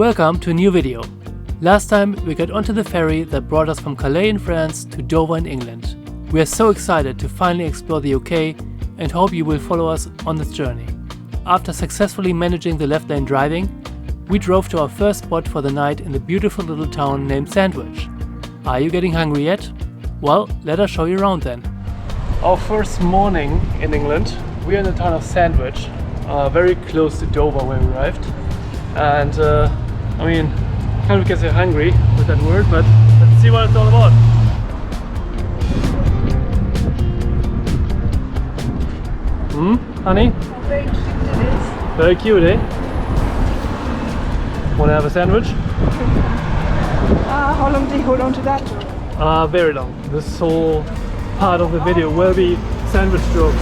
Welcome to a new video. Last time we got onto the ferry that brought us from Calais in France to Dover in England. We are so excited to finally explore the UK and hope you will follow us on this journey. After successfully managing the left lane driving, we drove to our first spot for the night in the beautiful little town named Sandwich. Are you getting hungry yet? Well, let us show you around then. Our first morning in England, we are in the town of Sandwich, very close to Dover where we arrived. And I mean, kind of gets you hungry with that word, but let's see what it's all about. Honey? How very cute it is. Very cute, eh? Wanna have a sandwich? How long do you hold on to that? Very long. This whole part of the video will be sandwich jokes.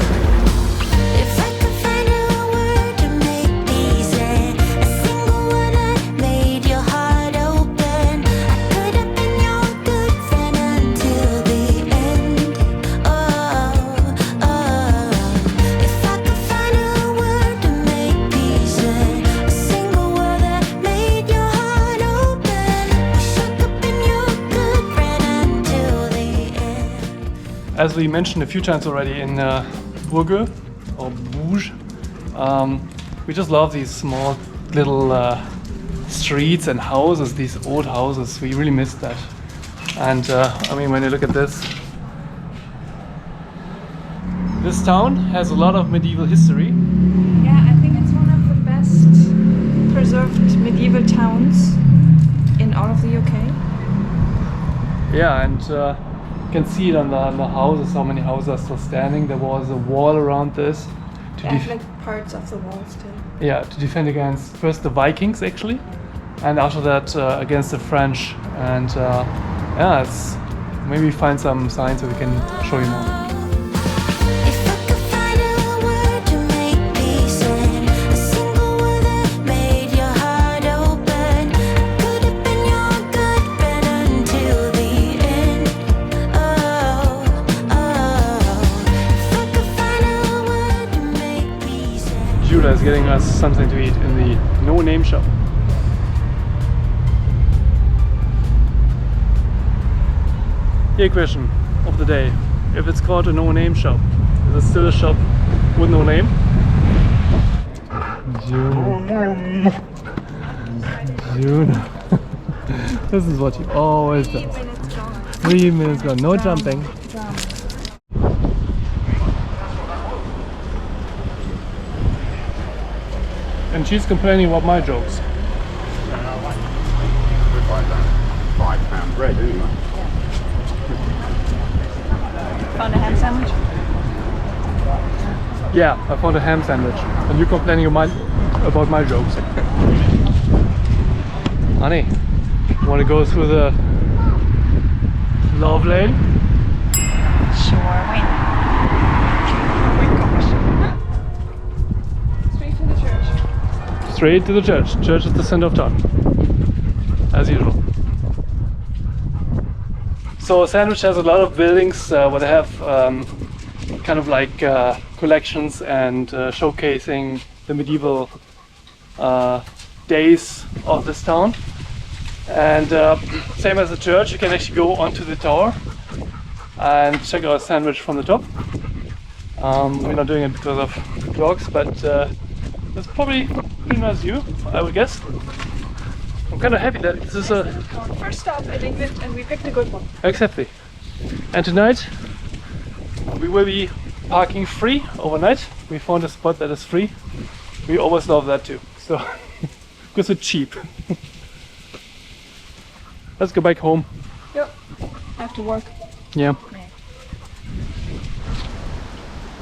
As we mentioned a few times already in Bourges or Bourges, we just love these small little streets and houses, these old houses. We really miss that. And I mean, when you look at this town has a lot of medieval history. Yeah, I think it's one of the best preserved medieval towns in all of the UK. Yeah, and you can see it on the houses, how many houses are still standing. There was a wall around this. Like parts of the wall still. Yeah, to defend against first the Vikings actually, and after that against the French. And yeah, it's, maybe find some signs so we can show you more. Judah is getting us something to eat in the no-name shop. Here, question of the day: if it's called a no-name shop, is it still a shop with no name? Judah. This is what he always does. 3 minutes gone. No jumping. And she's complaining about my jokes. £5 bread, anyway. Found a ham sandwich? Yeah, I found a ham sandwich. And you're complaining about my jokes. Honey, want to go through the love lane? Sure, why not? Straight to the church. Church is the center of town, as usual. So Sandwich has a lot of buildings where they have kind of like collections and showcasing the medieval days of this town. And same as the church, you can actually go onto the tower and check out Sandwich from the top. We're not doing it because of the dogs, but it's probably pretty nice view, I would guess. I'm kind of happy that this is a first stop in England and we picked a good one. Exactly. And tonight we will be parking free overnight. We found a spot that is free. We always love that too. So because it's cheap. Let's go back home. Yep. I have to work. Yeah.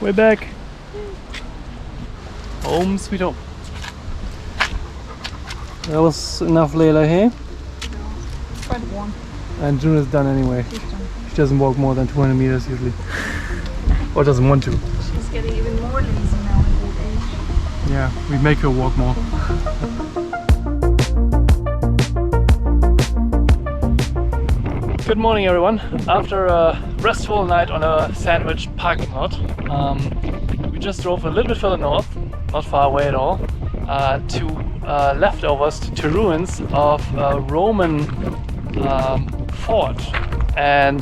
We're back. Home sweet home. That was enough, Layla, hey? It's quite warm. And June is done anyway. She's done. She doesn't walk more than 200 meters usually. Or doesn't want to. She's getting even more lazy now in old age. Yeah, we make her walk more. Good morning, everyone. After a restful night on a Sandwich parking lot, we just drove a little bit further north, not far away at all, to leftovers to ruins of a Roman fort, and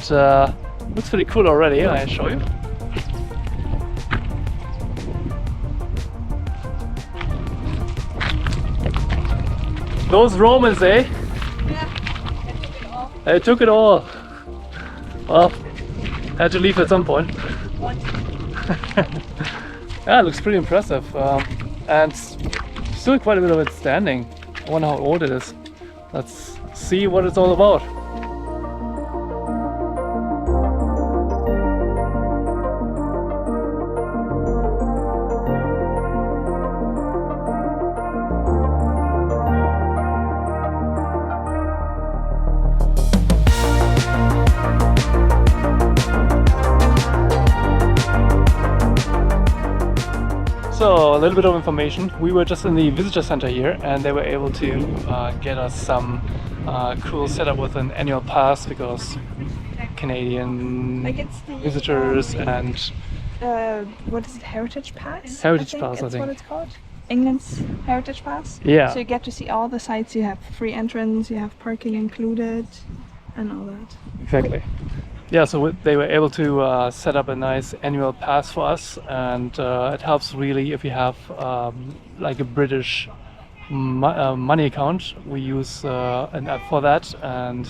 looks pretty cool already. I'll show you. Those Romans, eh? Yeah, They took it all. Well, had to leave at some point. Yeah, it looks pretty impressive, and still quite a bit of it standing. I wonder how old it is. Let's see what it's all about. So a little bit of information. We were just in the visitor center here, and they were able to get us some cool setup with an annual pass, because Canadian like it's the visitors and what is it, Heritage Pass? Heritage Pass, I that's think. what it's called. England's Heritage Pass. Yeah. So you get to see all the sites. You have free entrance. You have parking included, and all that. Exactly. Yeah, so they were able to set up a nice annual pass for us, and it helps really if you have like a British money account. We use an app for that, and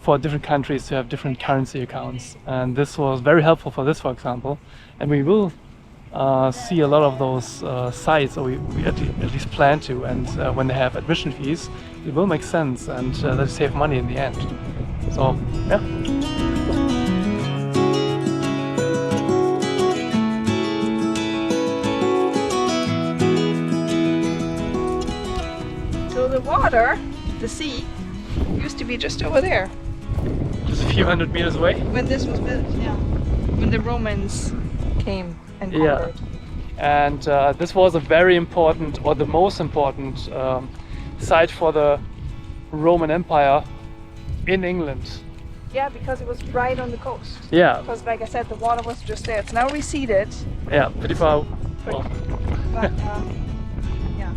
for different countries to have different currency accounts. And this was very helpful for this, for example. And we will see a lot of those sites, or we at least plan to. And when they have admission fees, it will make sense, and they save money in the end. So, yeah. So the water, the sea, used to be just over there Just a few hundred meters away. when this was built. Yeah. When the Romans came and Yeah. conquered. And this was a very important, or the most important site for the Roman Empire in England. Yeah, because it was right on the coast. Yeah, Because, like I said, the water was just there. It's now receded, yeah, pretty far. Well, but yeah.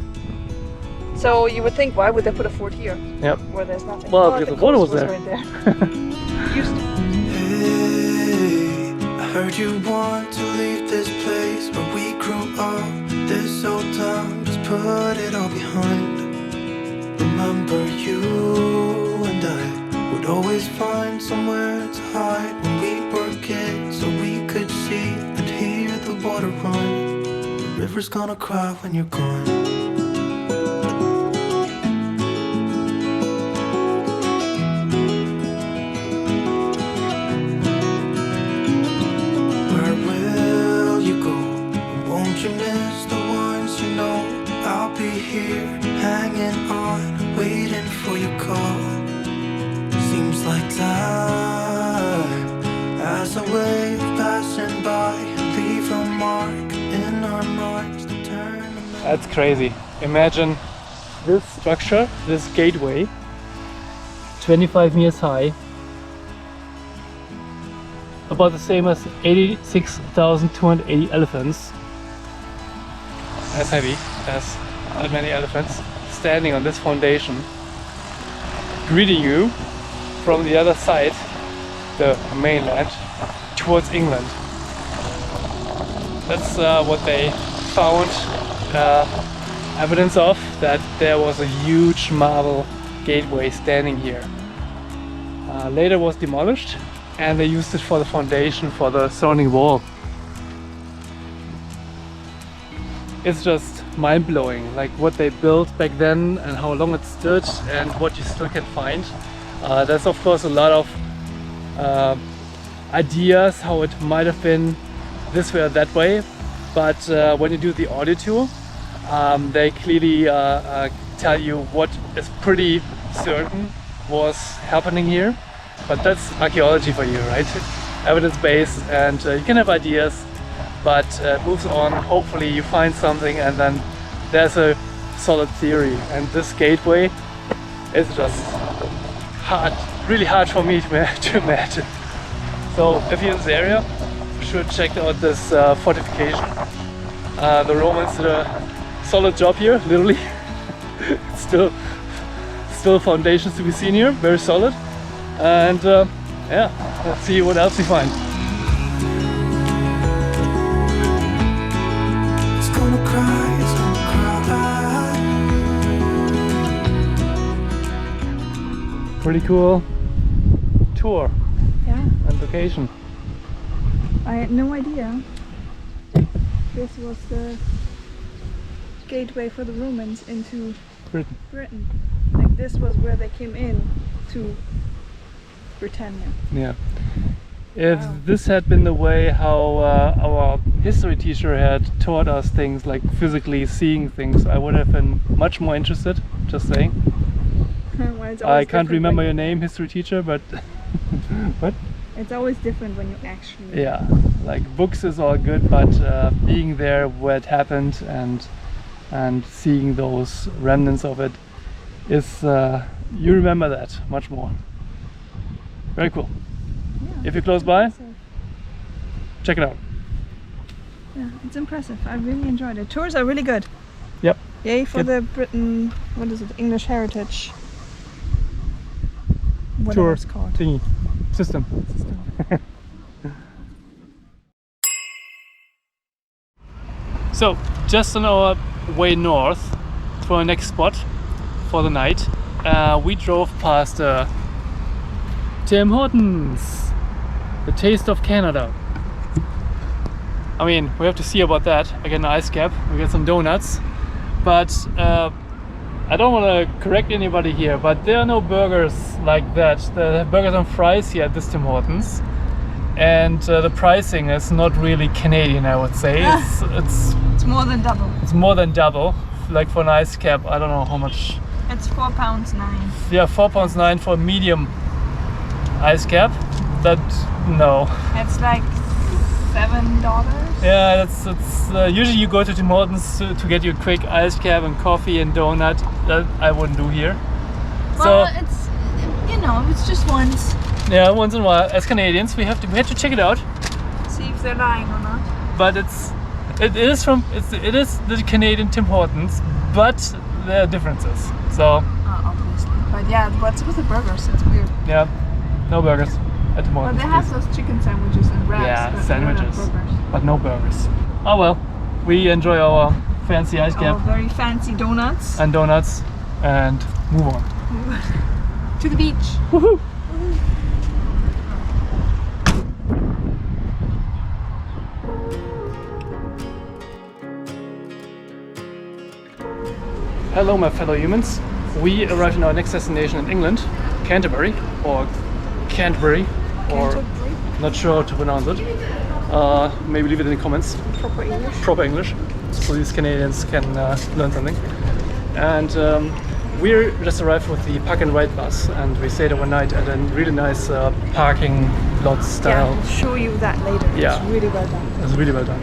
So you would think, why would they put a fort here yep. where there's nothing? Well, Oh, because the water coast was there. right there. Used to. Hey, I heard you want to leave this place where we grew up. This old town, just put it all behind. Remember you and I would always find somewhere to hide when we were kids, so we could see and hear the water run. The river's gonna cry when you're gone. Here, hanging on, waiting for your call. Seems like time as a wave passing by, leave a mark in our minds to turn. That's crazy. Imagine this structure, this gateway, 25 meters high, about the same as 86,280 elephants. As heavy as that many elephants standing on this foundation, greeting you from the other side, the mainland, towards England. That's what they found evidence of, that there was a huge marble gateway standing here. Later was demolished, and they used it for the foundation for the surrounding wall. It's just mind-blowing, like what they built back then and how long it stood and what you still can find. There's of course a lot of ideas how it might have been this way or that way, but when you do the audio tour, they clearly tell you what is pretty certain was happening here. But that's archaeology for you, right? Evidence-based, and you can have ideas, but moves on. Hopefully you find something, and then there's a solid theory. And this gateway is just hard, really hard for me to imagine. So if you're in this area, you should check out this fortification. The Romans did a solid job here, literally. Still foundations to be seen here, very solid. And yeah, let's see what else we find. It's gonna cry, it's gonna cry. Pretty cool tour Yeah, and location. I had no idea this was the gateway for the Romans into Britain. Like this was where they came in to Britannia. Yeah. If Wow. this had been the way how our history teacher had taught us things, like physically seeing things, I would have been much more interested, just saying. Well, it's I always can't different remember when your name, history teacher, but but It's always different when you actually. yeah, like books is all good, but being there where it happened and seeing those remnants of it is you remember that much more. Very cool. Yeah, If you're close by, impressive. check it out. Yeah, it's impressive. I really enjoyed it. Tours are really good. Yep. Yay for Good. the Britain. What is it? English Heritage. Whatever Tour it's called. thingy system. So, just on our way north to our next spot for the night, we drove past Tim Hortons, the taste of Canada. I mean, we have to see about that. I get an ice cap, we get some donuts, but I don't want to correct anybody here, but there are no burgers like that. They have burgers and fries here at this Tim Hortons, and the pricing is not really Canadian, I would say. It's more than double. It's more than double. Like for an ice cap, I don't know how much. It's £4.09. Yeah, £4.09 for a medium ice cap. That no. It's like $7. Yeah, that's usually you go to Tim Hortons to get your quick ice cap and coffee and donut. That I wouldn't do here. Well, So it's it's just once. yeah, once in a while, as Canadians, we have to check it out. See if they're lying or not. But it is the Canadian Tim Hortons, but there are differences. So Obviously. But yeah, what's with the burgers? It's weird. yeah, no burgers at Tim But Hortons. they have those chicken sandwiches and wraps. Yeah, but sandwiches, not burgers. but no burgers. Oh well, we enjoy our fancy ice Oh, cap very fancy donuts. and donuts and move on. To the beach. Woohoo! Hello my fellow humans. We arrived in our next destination in England, Canterbury or Canterbury or Canterbury. not sure how to pronounce it. Maybe leave it in the comments. Proper English. Proper English, so these Canadians can learn something. And we just arrived with the park and ride bus, and we stayed overnight at a really nice parking lot Yeah, style. I'll show you that later. Yeah. It's really well done. It's really well done.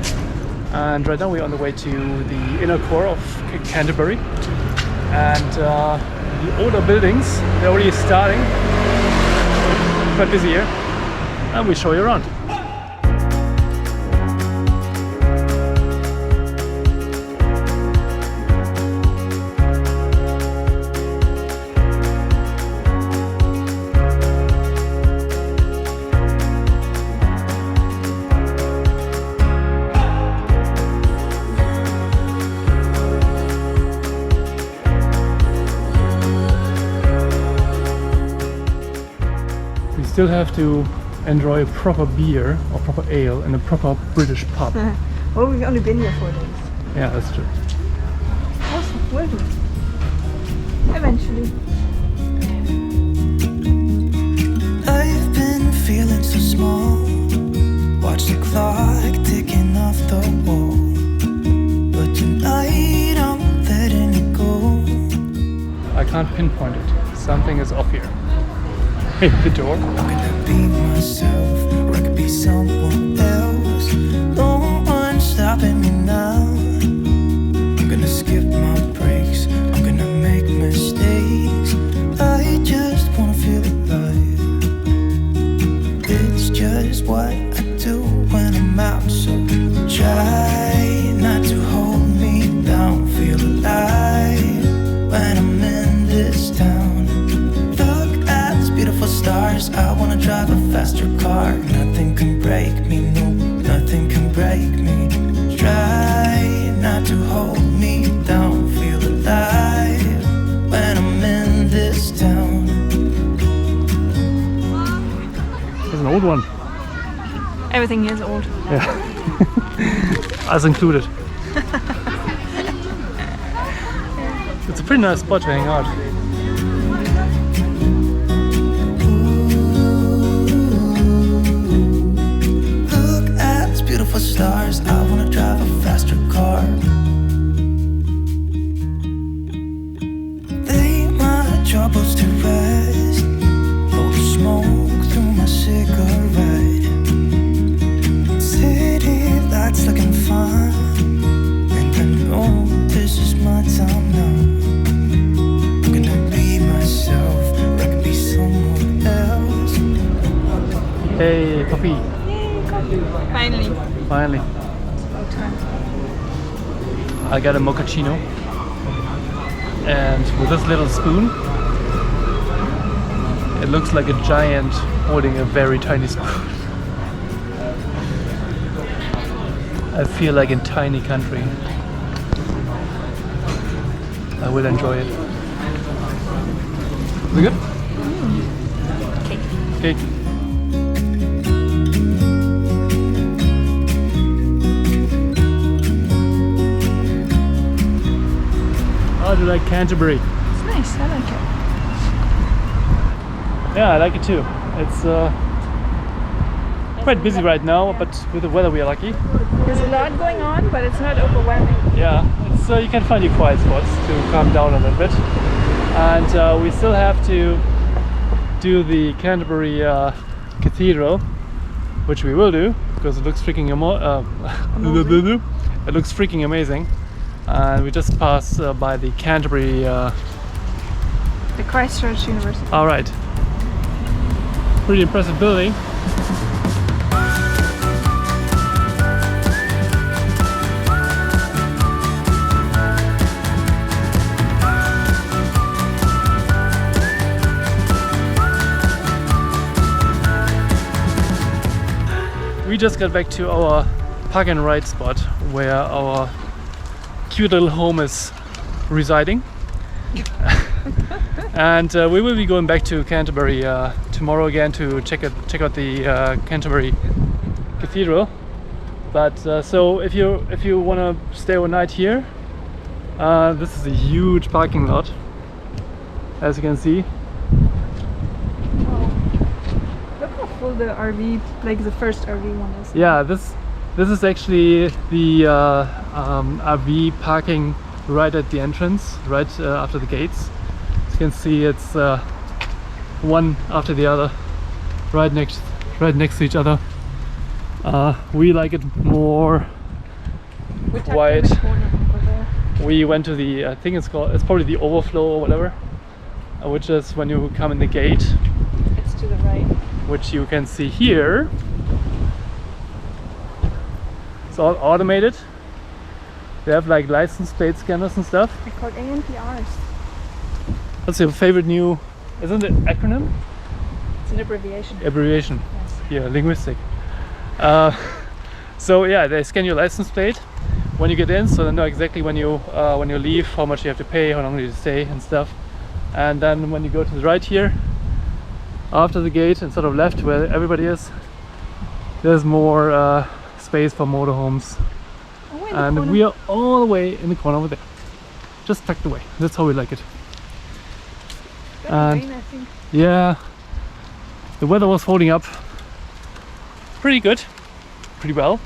And right now we're on the way to the inner core of Canterbury, and the older buildings, they're already starting. Quite busy here, and we show you around. Still have to enjoy a proper beer or proper ale in a proper British pub. Well, we've only been here 4 days. Yeah, that's true. Awesome. Will do. Eventually. I've been feeling so small. Watch the clock ticking off the wall. But tonight I'm letting it go. I can't pinpoint it. Something is off here. Hey, the door. I'm gonna be myself, or I could be someone else. No one's stopping me now. I'm gonna skip my breaks, I'm gonna make mistakes. I just wanna feel alive. It's just what I do when I'm out, so try not to hold me down. Feel alive when faster car. Nothing can break me, no, nothing can break me. Try not to hold me down. Feel alive when I'm in this town. There's an old one. Everything is old. Yeah. Us included. It's a pretty nice spot to hang out. Look at these beautiful stars. I wanna drive a faster car. Lay my troubles to rest. Blow the smoke through my cigarette. City lights looking fine, and I know this is my time now. I'm gonna be myself, or I can be someone else. Hey, coffee. Yay, coffee. Finally. Finally. About time. I got a mochaccino. And with this little spoon, it looks like a giant holding a very tiny spoon. I feel like in tiny country. I will enjoy it. Is it good? Cake. Cake. How do you like Canterbury? It's nice, I like it. Yeah, I like it too. It's quite busy right now, but with the weather we are lucky. There's a lot going on, but it's not overwhelming. Yeah, it's, you can find your quiet spots to calm down a little bit. And we still have to do the Canterbury Cathedral, which we will do because it looks freaking it looks freaking amazing. And we just passed by the Canterbury. The Christchurch University. All right, pretty impressive building. We just got back to our park and ride spot where our cute little home is residing. And we will be going back to Canterbury tomorrow again to check out the Canterbury Cathedral. But so if you want to stay overnight here, this is a huge parking lot, as you can see. Look how full the RV, like the first RV one is. Yeah, this is actually the RV parking right at the entrance, right after the gates. As you can see, it's one after the other, right next to each other. We like it more quiet. We went to the, I think it's probably the overflow or whatever, which is when you come in the gate. It's to the right. Which you can see here. It's all automated. They have like license plate scanners and stuff. They're called ANPRs. What's your favorite new, isn't it acronym? It's an abbreviation. Abbreviation. Yes. Yeah, linguistic. So yeah, they scan your license plate when you get in, so they know exactly when you leave, how much you have to pay, how long you stay and stuff. And then when you go to the right here, after the gate and sort of left where everybody is, there's more space for motorhomes. Oh, And we are all the way in the corner over there, just tucked away. That's how we like it. And rain, I think. yeah, the weather was holding up pretty good, pretty well.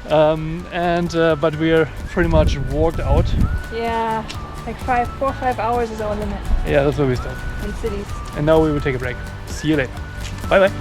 But we are pretty much walked out. Yeah, like 4 or 5 hours is our limit Yeah, that's where we stop. in cities. And now we will take a break. See you later. Bye bye.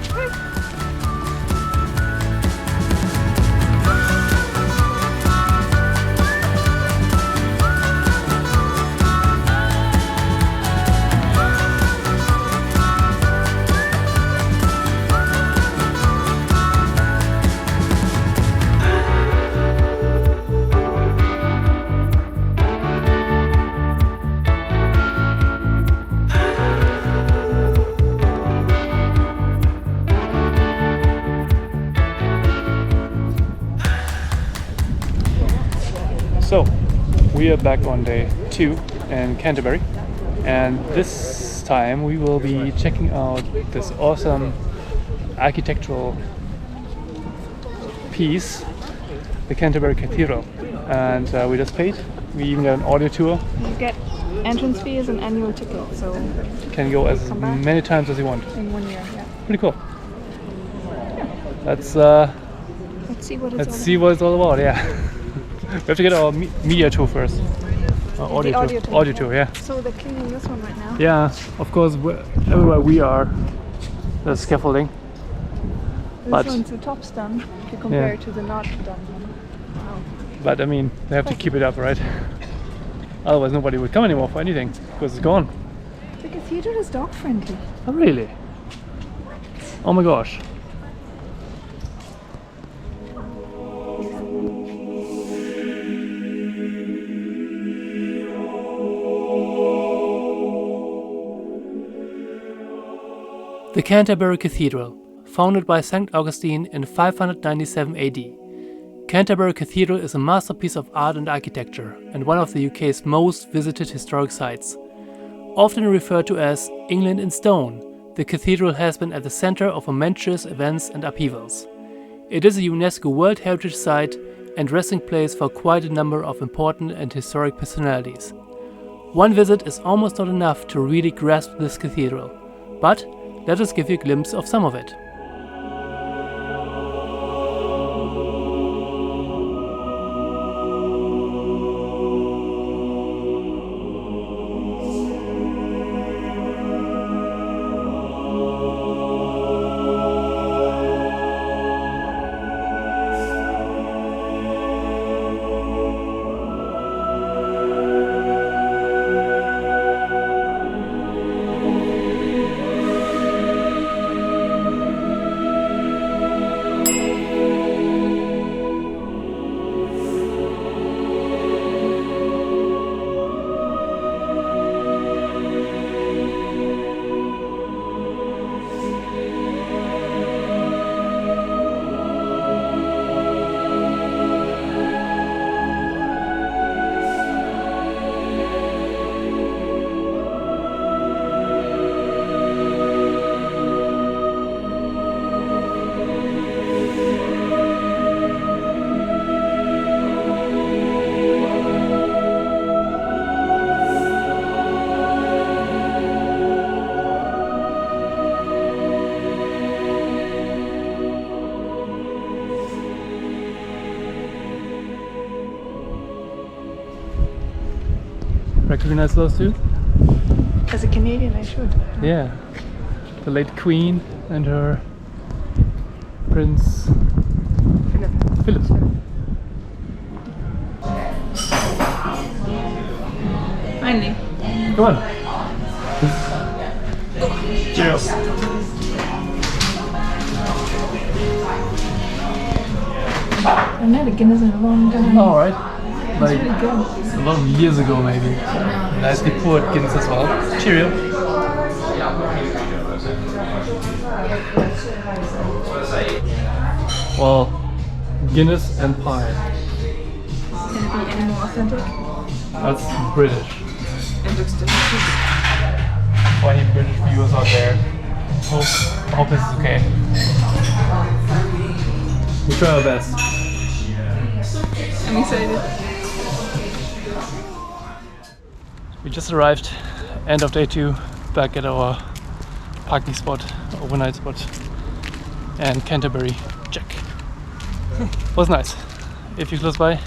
We are back on day 2 in Canterbury, and this time we will be checking out this awesome architectural piece, the Canterbury Cathedral. And we just paid. We even got an audio tour. You get entrance fee as an annual ticket, so can go as many times as you want. In 1 year, yeah. Pretty cool. Yeah. Let's see what it's all about. Yeah. We have to get our media tour first. Audio tour, yeah. So they're cleaning this one right now. Yeah, of course. Everywhere we are, there's scaffolding. This one's the top's done if you compare it to the not done one. Wow. But I mean, they have to keep it up, right? Otherwise nobody would come anymore for anything, because it's gone. The cathedral is dog friendly. Oh really? Oh my gosh. The Canterbury Cathedral, founded by St. Augustine in 597 AD. Canterbury Cathedral is a masterpiece of art and architecture and one of the UK's most visited historic sites. Often referred to as England in stone, the cathedral has been at the center of momentous events and upheavals. It is a UNESCO World Heritage Site and resting place for quite a number of important and historic personalities. One visit is almost not enough to really grasp this cathedral, but let us give you a glimpse of some of it. Recognize those two? As a Canadian, I should. Yeah. The late Queen and her Prince Philip. Finally. Come on. Cheers. I've never had a Guinness in a long time. Alright. Like It's really good. a lot of years ago maybe. Nicely poured Guinness as well. Cheerio. Well, Guinness and pie. Can it be any more authentic? That's British. It looks delicious. For any British viewers out there, I hope this is okay. We try our best. I'm excited. We just arrived, end of day 2, back at our parking spot, overnight spot, and Canterbury, check. Was nice. If you're close by,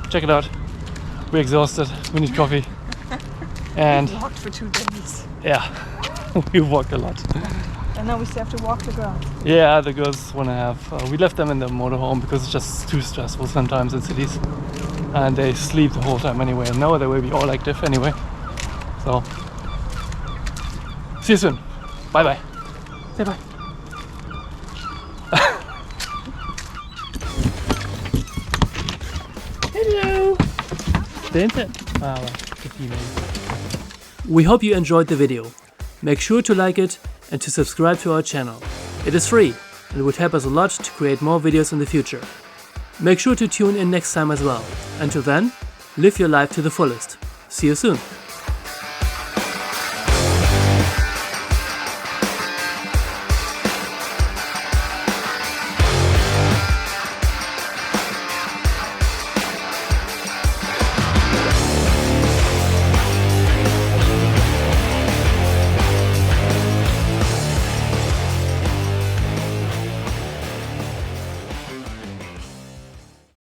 check it out. We're exhausted, we need coffee, and We walked for 2 days. yeah, we walked a lot. And now we still have to walk the ground. Yeah, the girls want to have. We left them in the motorhome because it's just too stressful sometimes in cities, and they sleep the whole time anyway. And now they will be all active anyway. So, see you soon. Bye bye. Say bye. Hello. We hope you enjoyed the video. Make sure to like it and to subscribe to our channel. It is free and would help us a lot to create more videos in the future. Make sure to tune in next time as well. Until then, Live your life to the fullest. See you soon.